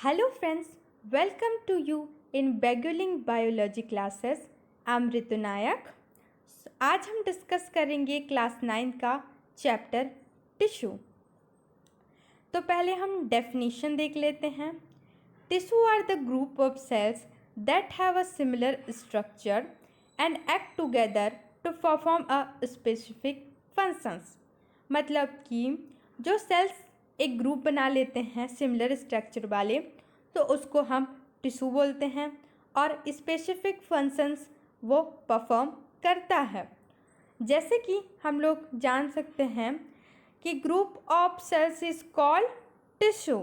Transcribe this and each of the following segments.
Hello friends, welcome to you in Beguling Biology classes. I'm Ritu नायक. आज हम discuss करेंगे class 9 का चैप्टर टिश्यू. तो पहले हम डेफिनेशन देख लेते हैं. Tissue are the group of cells that have a similar structure and act together to perform a specific functions. मतलब कि जो सेल्स एक ग्रुप बना लेते हैं सिमिलर स्ट्रक्चर वाले, तो उसको हम टिश्यू बोलते हैं और स्पेसिफिक फंक्शंस वो परफॉर्म करता है. जैसे कि हम लोग जान सकते हैं कि group of cells is called tissue,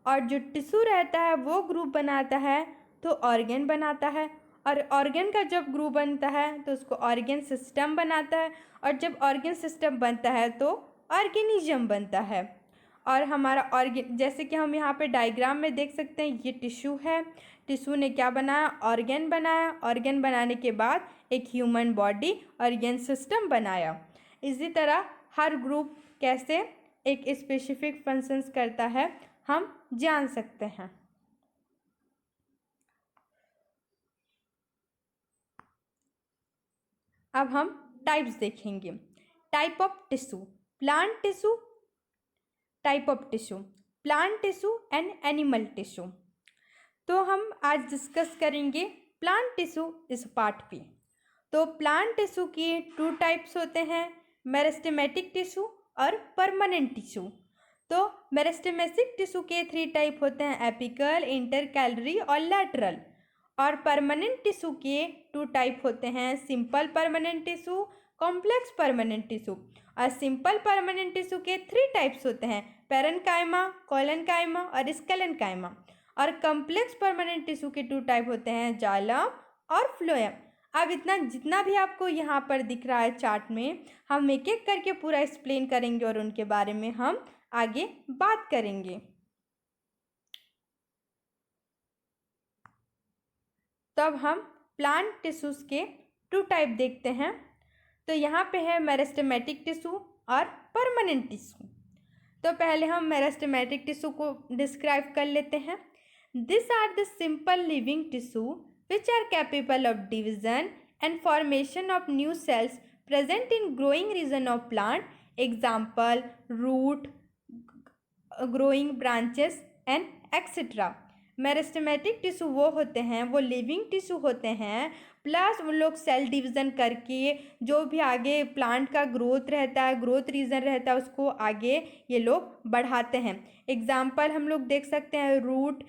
और जो टिश्यू रहता है वो ग्रुप बनाता है तो ऑर्गन बनाता है, और ऑर्गन का जब ग्रुप बनता है तो उसको ऑर्गन सिस्टम बनाता है, और जब ऑर्गन सिस्टम बनता है तो ऑर्गेनिज्म बनता है. और हमारा ऑर्गन, जैसे कि हम यहाँ पे डायग्राम में देख सकते हैं, ये टिश्यू है. टिश्यू ने क्या बनाया? ऑर्गन बनाया. ऑर्गन बनाने के बाद एक ह्यूमन बॉडी ऑर्गन सिस्टम बनाया. इसी तरह हर ग्रुप कैसे एक स्पेसिफिक फंक्शंस करता है हम जान सकते हैं. अब हम टाइप्स देखेंगे. Type of tissue. Plant tissue. Type of tissue plant tissue and animal tissue. तो हम आज डिस्कस करेंगे प्लांट टिश्यू इस पार्ट पे. तो प्लांट टिश्यू की 2 टाइप्स होते हैं, मेरिस्टेमेटिक टिश्यू और परमानेंट टिश्यू. तो मेरिस्टेमेटिक टिश्यू के 3 टाइप होते हैं, एपिकल, इंटरकैलरी और लैटरल. और परमानेंट टिश्यू के 2 टाइप होते हैं, simple permanent tissue, complex permanent tissue. और सिंपल परमानेंट टिश्यू के 3 टाइप्स होते हैं, पेरेन्काइमा, कोलेनकाइमा और स्केलेनकाइमा. और कॉम्प्लेक्स परमानेंट टिश्यू के 2 टाइप होते हैं, जाइलम और फ्लोएम. अब इतना जितना भी आपको यहाँ पर दिख रहा है चार्ट में, हम एक एक करके पूरा एक्सप्लेन करेंगे और उनके बारे में हम आगे बात करेंगे. तब हम प्लांट टिश्यूज के 2 टाइप देखते हैं. तो यहाँ पे है मेरिस्टेमेटिक टिश्यू और परमानेंट टिश्यू. तो पहले हम मेरिस्टेमेटिक टिश्यू को डिस्क्राइब कर लेते हैं. This are the simple living tissue which are capable of division and formation of new cells present in growing region of plant. Example, root, growing branches and etc. Meristematic tissue वो होते हैं, वो living tissue होते हैं, plus वो लोग cell division करके जो भी आगे प्लांट का ग्रोथ रहता है, ग्रोथ रीजन रहता है, उसको आगे ये लोग बढ़ाते हैं. एग्जाम्पल हम लोग देख सकते हैं, रूट,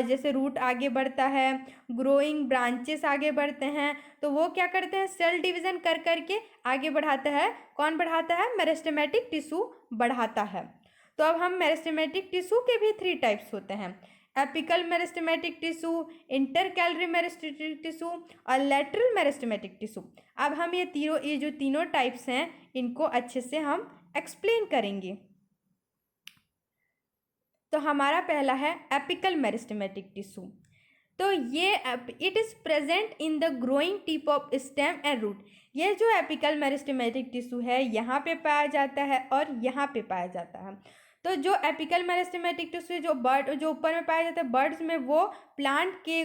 जैसे रूट आगे बढ़ता है, ग्रोइंग ब्रांचेस आगे बढ़ते हैं, तो वो क्या करते हैं? सेल डिवीज़न कर करके आगे बढ़ाता है. कौन बढ़ाता है? मेरिस्टेमेटिक टिश्यू बढ़ाता है. तो अब हम मेरिस्टेमेटिक टिश्यू के भी 3 टाइप्स होते हैं, apical meristematic tissue, intercalary meristematic tissue और लैटरल मेरिस्टेमेटिक टिश्यू. अब हम ये जो तीनों टाइप्स हैं, इनको अच्छे से हम एक्सप्लेन करेंगे. तो हमारा पहला है एपिकल मेरिस्टेमेटिक टिश्यू. तो ये it is present in the growing tip of stem and root. ये जो एपिकल मेरिस्टेमेटिक टिश्यू है, यहाँ पे पाया जाता है और यहाँ पे पाया जाता है. तो जो एपिकल मेरिस्टेमेटिक टिश्यू जो ऊपर में पाया जाता है बर्ड्स में, वो प्लांट के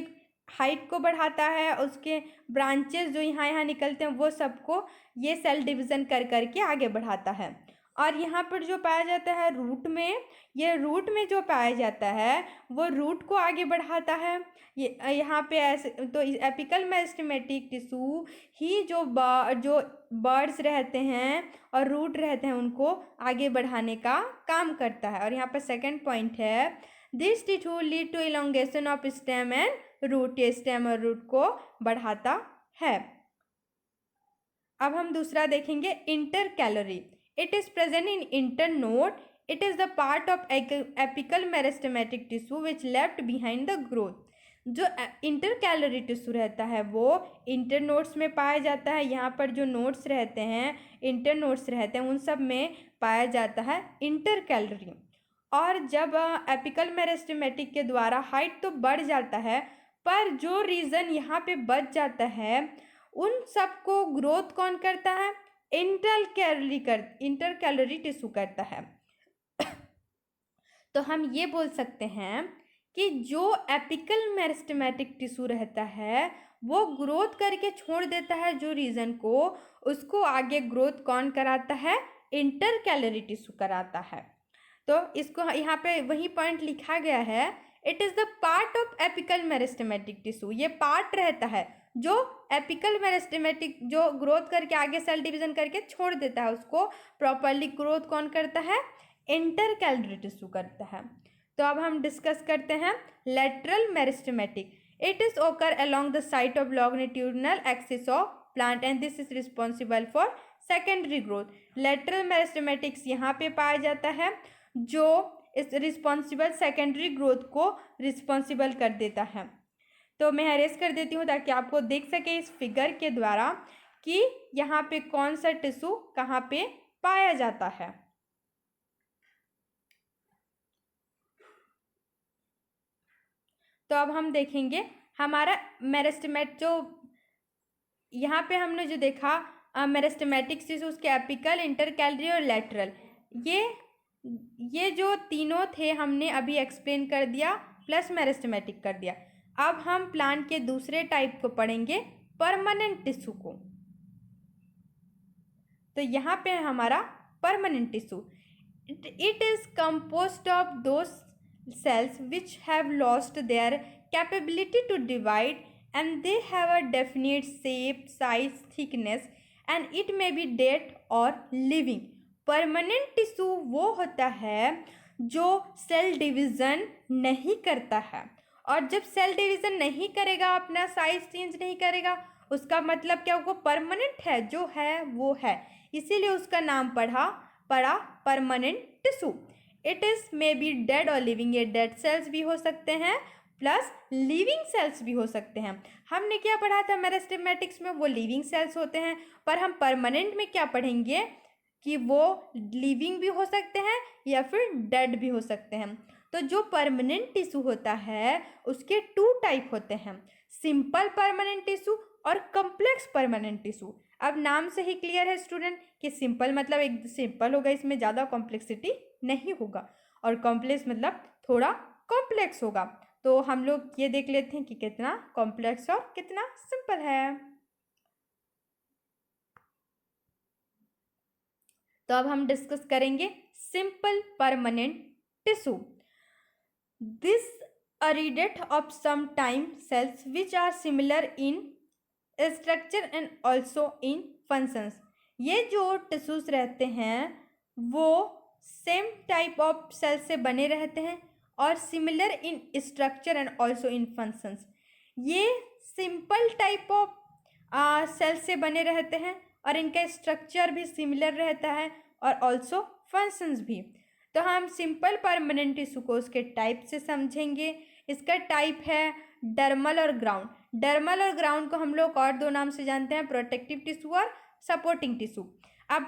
हाइट को बढ़ाता है, उसके ब्रांचेस जो यहाँ निकलते हैं वो सबको ये सेल डिवीज़न कर करके आगे बढ़ाता है. और यहाँ पर जो पाया जाता है रूट में, ये रूट में जो पाया जाता है वो रूट को आगे बढ़ाता है. ये यहाँ पे ऐसे, तो एपिकल मेरिस्टेमेटिक टिश्यू ही जो बर्ड्स रहते हैं और रूट रहते हैं उनको आगे बढ़ाने का काम करता है. और यहाँ पर सेकंड पॉइंट है, this tissue lead to elongation of stem and root. ये स्टेम और रूट को बढ़ाता है. अब हम दूसरा देखेंगे, intercalary. It is present in internode. It is the part of apical meristematic tissue which left behind the growth. जो इंटरकैलरी टिश्यू रहता है वो इंटरनोड्स में पाया जाता है. यहाँ पर जो नोड्स रहते हैं, इंटरनोड्स रहते हैं, उन सब में पाया जाता है इंटरकैलरी. और जब एपिकल मेरिस्टेमेटिक के द्वारा हाइट तो बढ़ जाता है, पर जो रीजन यहाँ पे बच जाता है उन सबको ग्रोथ कौन करता है? इंटरकैलरी टिश्यू करता है. तो हम ये बोल सकते हैं कि जो एपिकल मेरिस्टेमेटिक टिश्यू रहता है वो ग्रोथ करके छोड़ देता है जो रीजन को, उसको आगे ग्रोथ कौन कराता है, इंटरकैलरी टिश्यू कराता है। तो इसको यहाँ पे वही पॉइंट लिखा गया है, it is the part of apical meristematic tissue. ये पार्ट रहता है जो एपिकल मेरिस्टेमेटिक जो ग्रोथ करके आगे सेल डिवीजन करके छोड़ देता है, उसको प्रॉपरली ग्रोथ कौन करता है, इंटरकैलरी टिश्यू करता है। तो अब हम डिस्कस करते हैं lateral meristematic. It is occur along the site of longitudinal axis of plant and this is responsible for secondary growth. Lateral meristematics यहाँ पे पाया जाता है जो इस रिस्पॉन्सिबल सेकेंडरी ग्रोथ को रिस्पॉन्सिबल कर देता है। तो मैं अरेज कर देती हूँ ताकि आपको देख सके इस फिगर के द्वारा कि यहाँ पे कौन सा टिश्यू कहाँ पे पाया जाता है। तो अब हम देखेंगे हमारा मेरिस्टेमेट जो यहाँ पे हमने जो देखा मेरिस्टेमेटिक टिश्यू, उसके एपिकल, इंटरकैलरी और लेटरल, ये जो तीनों थे हमने अभी एक्सप्लेन कर दिया, प्लस मेरिस्टेमेटिक कर दिया। अब हम प्लांट के दूसरे टाइप को पढ़ेंगे, परमानेंट टिश्यू को। तो यहाँ पे हमारा permanent tissue, it is composed of those cells which have lost their capability to divide and they have a definite shape, size, thickness and it may be dead or living। Permanent tissue वो होता है जो cell division नहीं करता है, और जब cell division नहीं करेगा, अपना साइज चेंज नहीं करेगा, उसका मतलब क्या, वो परमानेंट है, जो है वो है, इसीलिए उसका नाम पड़ा permanent tissue. It is may be dead और लिविंग, ये डेड सेल्स भी हो सकते हैं प्लस लिविंग सेल्स भी हो सकते हैं। हमने क्या पढ़ा था मेरिस्टेमेटिक्स में, वो लिविंग सेल्स होते हैं, पर हम परमानेंट में क्या पढ़ेंगे कि वो लिविंग भी हो सकते हैं या फिर डेड भी हो सकते हैं। तो जो परमानेंट टिश्यू होता है उसके 2 टाइप होते हैं, सिंपल परमानेंट टिश्यू और कम्प्लेक्स परमानेंट टिश्यू। अब नाम से ही क्लियर है स्टूडेंट कि सिंपल मतलब एक सिंपल होगा, इसमें ज़्यादा कॉम्प्लेक्सिटी नहीं होगा, और कॉम्प्लेक्स मतलब थोड़ा कॉम्प्लेक्स होगा। तो हम लोग ये देख लेते हैं कि कितना कॉम्प्लेक्स और कितना सिंपल है। तो अब हम डिस्कस करेंगे simple permanent tissue. This are made of some time cells which are similar in structure and also in functions. ये जो टिश्यूज रहते हैं वो सेम टाइप ऑफ सेल से बने रहते हैं और similar in structure and also in functions. ये सिंपल टाइप ऑफ सेल से बने रहते हैं और इनका स्ट्रक्चर भी सिमिलर रहता है और ऑल्सो फंक्शंस भी। तो हम सिंपल परमानेंट टिश्यू को उसके टाइप से समझेंगे। इसका टाइप है डर्मल और ग्राउंड। डर्मल और ग्राउंड को हम लोग और 2 नाम से जानते हैं, प्रोटेक्टिव टिश्यू और सपोर्टिंग टिश्यू। अब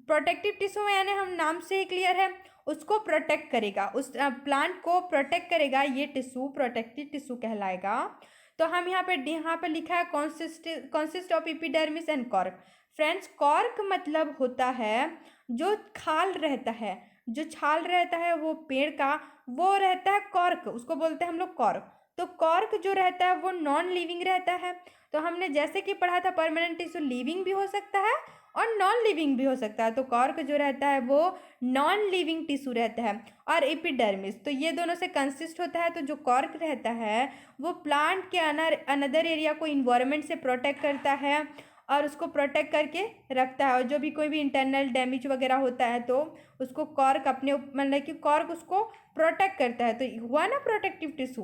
प्रोटेक्टिव टिश्यू में यानी हम नाम से ही क्लियर है, उसको प्रोटेक्ट करेगा, उस प्लांट को प्रोटेक्ट करेगा, ये टिश्यू प्रोटेक्टिव टिश्यू कहलाएगा। तो हम यहाँ पे लिखा है consist of epidermis and cork. Friends, cork मतलब होता है जो खाल रहता है, जो छाल रहता है वो पेड़ का, वो रहता है कॉर्क, उसको बोलते हैं हम लोग कॉर्क। तो कॉर्क जो रहता है वो नॉन लिविंग रहता है। तो हमने जैसे कि पढ़ा था परमानेंट टिश्यू लिविंग भी हो सकता है और नॉन लिविंग भी हो सकता है। तो कॉर्क जो रहता है वो नॉन लिविंग टिश्यू रहता है। और एपिडर्मिस, तो ये दोनों से कंसिस्ट होता है। तो जो कॉर्क रहता है वो प्लांट के अनदर एरिया को इन्वायरमेंट से प्रोटेक्ट करता है और उसको प्रोटेक्ट करके रखता है, और जो भी कोई भी इंटरनल डैमेज वगैरह होता है तो उसको कॉर्क अपने मतलब कि कॉर्क उसको प्रोटेक्ट करता है। तो हुआ ना प्रोटेक्टिव टिश्यू,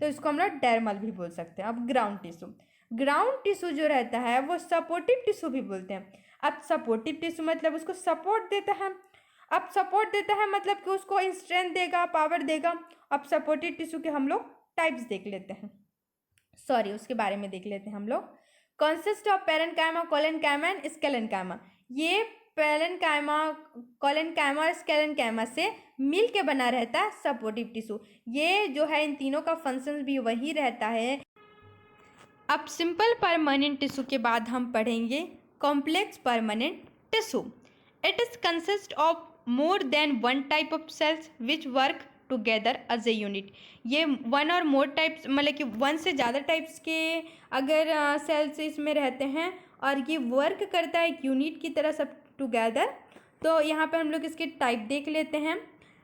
तो इसको हम लोग डर्मल भी बोल सकते हैं। अब ग्राउंड टिश्यू, ग्राउंड टिश्यू जो रहता है वो सपोर्टिव टिश्यू भी बोलते हैं। अब सपोर्टिव टिश्यू मतलब उसको सपोर्ट देता है। अब सपोर्ट देता है मतलब कि उसको स्ट्रेंथ देगा, पावर देगा। अब सपोर्टिव टिश्यू के हम लोग टाइप्स देख लेते हैं, उसके बारे में देख लेते हैं हम लोग। Consist of parenchyma, collenchyma and sclerenchyma. ये पैरेन्काइमा, कोलेनकाइमा और स्केलेनकाइमा से मिल के बना रहता है सपोर्टिव टिश्यू। ये जो है इन तीनों का फंक्शन भी वही रहता है। अब सिंपल परमानेंट टिश्यू के बाद हम पढ़ेंगे complex permanent tissue. It is consist of more than one type of cells which work together as a unit. ये वन और मोर टाइप्स मतलब कि वन से ज़्यादा टाइप्स के अगर सेल्स इसमें रहते हैं और ये वर्क करता है एक यूनिट की तरह सब टुगेदर। तो यहाँ पे हम लोग इसके टाइप देख लेते हैं।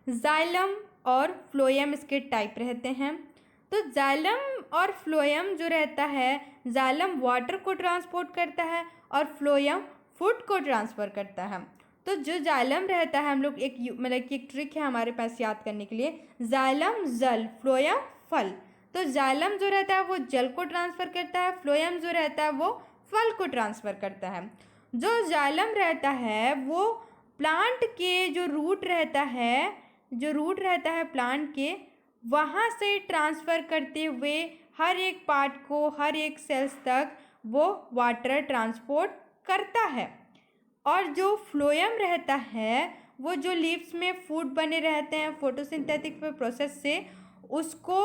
जाइलम और फ्लोएम इसके टाइप रहते हैं। तो जाइलम और फ्लोएम जो रहता है, जाइलम वाटर को ट्रांसपोर्ट करता है और फ्लोएम फूड को ट्रांसफ़र करता है। तो जो जाइलम रहता है हम लोग एक मतलब कि एक ट्रिक है हमारे पास याद करने के लिए, जाइलम जल फ्लोएम फल। तो जाइलम जो रहता है वो जल को ट्रांसफ़र करता है, फ्लोएम जो रहता है वो फल को ट्रांसफ़र करता है। जो जाइलम रहता है वो प्लांट के जो रूट रहता है प्लांट के, वहाँ से ट्रांसफ़र करते हुए हर एक पार्ट को, हर एक सेल्स तक वो वाटर ट्रांसपोर्ट करता है। और जो फ्लोएम रहता है वो जो लीव्स में फूड बने रहते हैं फोटोसिंथेटिक प्रोसेस से, उसको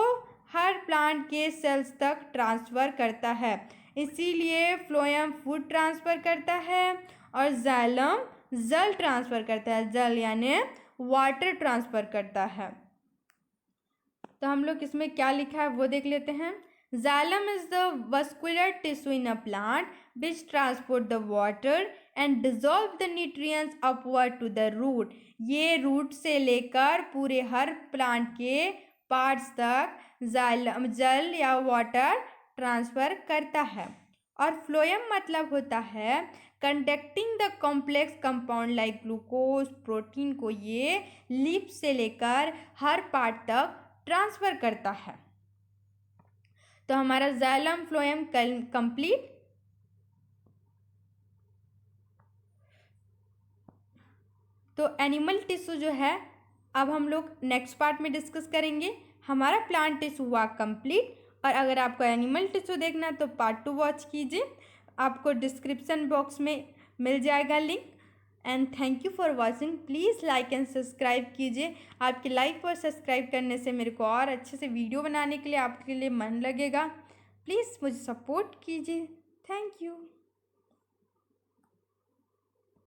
हर प्लांट के सेल्स तक ट्रांसफ़र करता है। इसीलिए फ्लोएम फूड ट्रांसफ़र करता है और जाइलम जल ट्रांसफ़र करता है, जल यानी वाटर ट्रांसफ़र करता है। तो हम लोग इसमें क्या लिखा है वो देख लेते हैं। Xylem is the vascular tissue in a plant which transport the water and dissolve the nutrients upward to the root. ये रूट से लेकर पूरे हर प्लांट के पार्ट्स तक जाइलम जल या वाटर ट्रांसफ़र करता है। और फ्लोएम मतलब होता है conducting the complex compound like glucose protein को ये लीफ से लेकर हर पार्ट तक ट्रांसफ़र करता है। तो हमारा जाइलम फ्लोएम कंप्लीट। तो एनिमल टिश्यू जो है अब हम लोग नेक्स्ट पार्ट में डिस्कस करेंगे। हमारा प्लांट टिश्यू हुआ कंप्लीट। और अगर आपको एनिमल टिश्यू देखना है तो पार्ट 2 वॉच कीजिए, आपको डिस्क्रिप्शन बॉक्स में मिल जाएगा link. And thank you for watching. Please like and subscribe कीजिए। आपके लाइक और सब्सक्राइब करने से मेरे को और अच्छे से वीडियो बनाने के लिए आपके लिए मन लगेगा। प्लीज़ मुझे सपोर्ट कीजिए। Thank you.